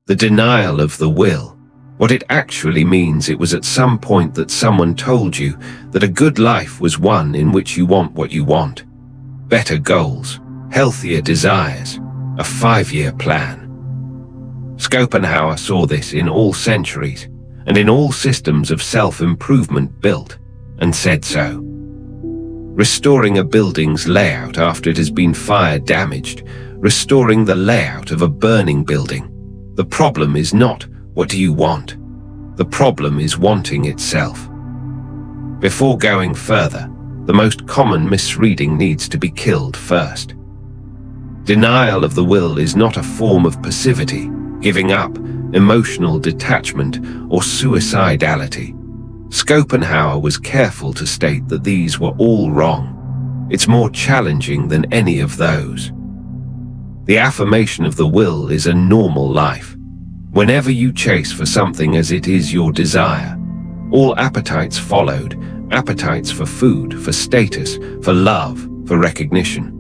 The denial of the will. What it actually means, it was at some point that someone told you that a good life was one in which you want what you want. Better goals, healthier desires, a 5-year plan. Schopenhauer saw this in all centuries and in all systems of self-improvement built, and said so. Restoring a building's layout after it has been fire damaged, restoring the layout of a burning building. The problem is not what do you want. The problem is wanting itself. Before going further, the most common misreading needs to be killed first. Denial of the will is not a form of passivity, giving up, emotional detachment, or suicidality. Schopenhauer was careful to state that these were all wrong. It's more challenging than any of those. The affirmation of the will is a normal life. Whenever you chase for something as it is your desire, all appetites followed, appetites for food, for status, for love, for recognition.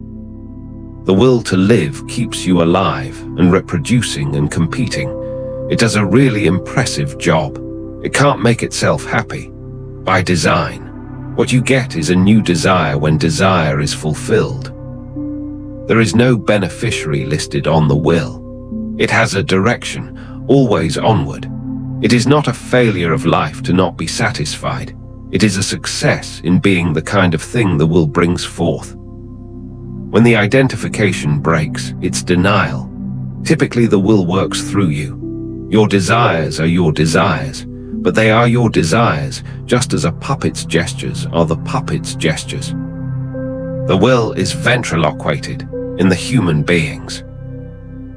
The will to live keeps you alive and reproducing and competing. It does a really impressive job. It can't make itself happy. By design, what you get is a new desire when desire is fulfilled. There is no beneficiary listed on the will. It has a direction, always onward. It is not a failure of life to not be satisfied. It is a success in being the kind of thing the will brings forth. When the identification breaks, it's denial. Typically, the will works through you. Your desires are your desires, but they are your desires, just as a puppet's gestures are the puppet's gestures. The will is ventriloquated in the human beings.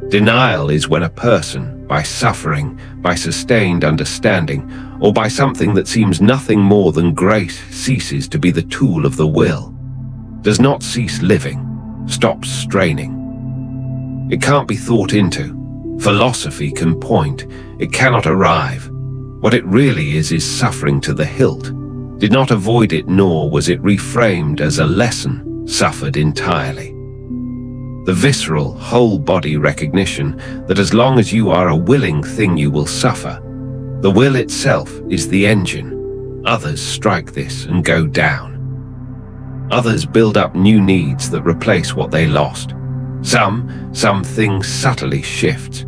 Denial is when a person, by suffering, by sustained understanding, or by something that seems nothing more than grace, ceases to be the tool of the will, does not cease living, stops straining. It can't be thought into. Philosophy can point, it cannot arrive. What it really is suffering to the hilt. Did not avoid it, nor was it reframed as a lesson, suffered entirely. The visceral, whole-body recognition that as long as you are a willing thing you will suffer. The will itself is the engine. Others strike this and go down. Others build up new needs that replace what they lost. Something subtly shifts.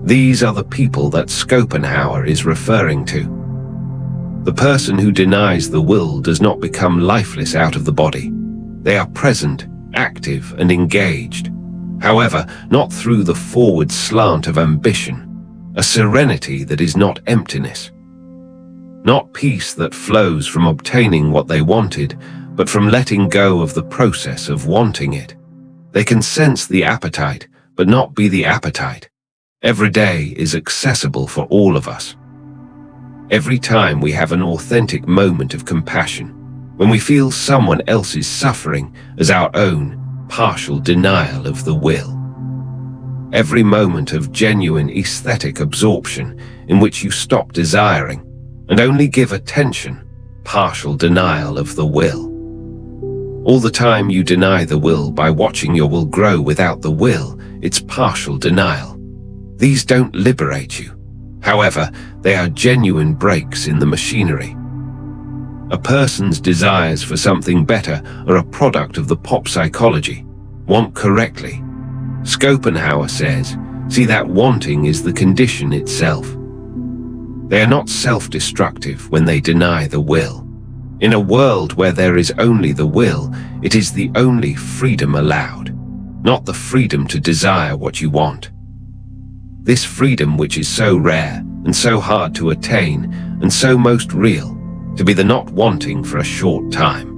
These are the people that Schopenhauer is referring to. The person who denies the will does not become lifeless out of the body. They are present, active, and engaged. However, not through the forward slant of ambition, a serenity that is not emptiness. Not peace that flows from obtaining what they wanted, but from letting go of the process of wanting it. They can sense the appetite, but not be the appetite. Every day is accessible for all of us. Every time we have an authentic moment of compassion, when we feel someone else's suffering as our own, partial denial of the will. Every moment of genuine aesthetic absorption in which you stop desiring and only give attention, partial denial of the will. All the time you deny the will by watching your will grow without the will, it's partial denial. These don't liberate you. However, they are genuine breaks in the machinery. A person's desires for something better are a product of the pop psychology. Want correctly. Schopenhauer says, see that wanting is the condition itself. They are not self-destructive when they deny the will. In a world where there is only the will, it is the only freedom allowed, not the freedom to desire what you want. This freedom which is so rare and so hard to attain and so most real, to be the not wanting for a short time.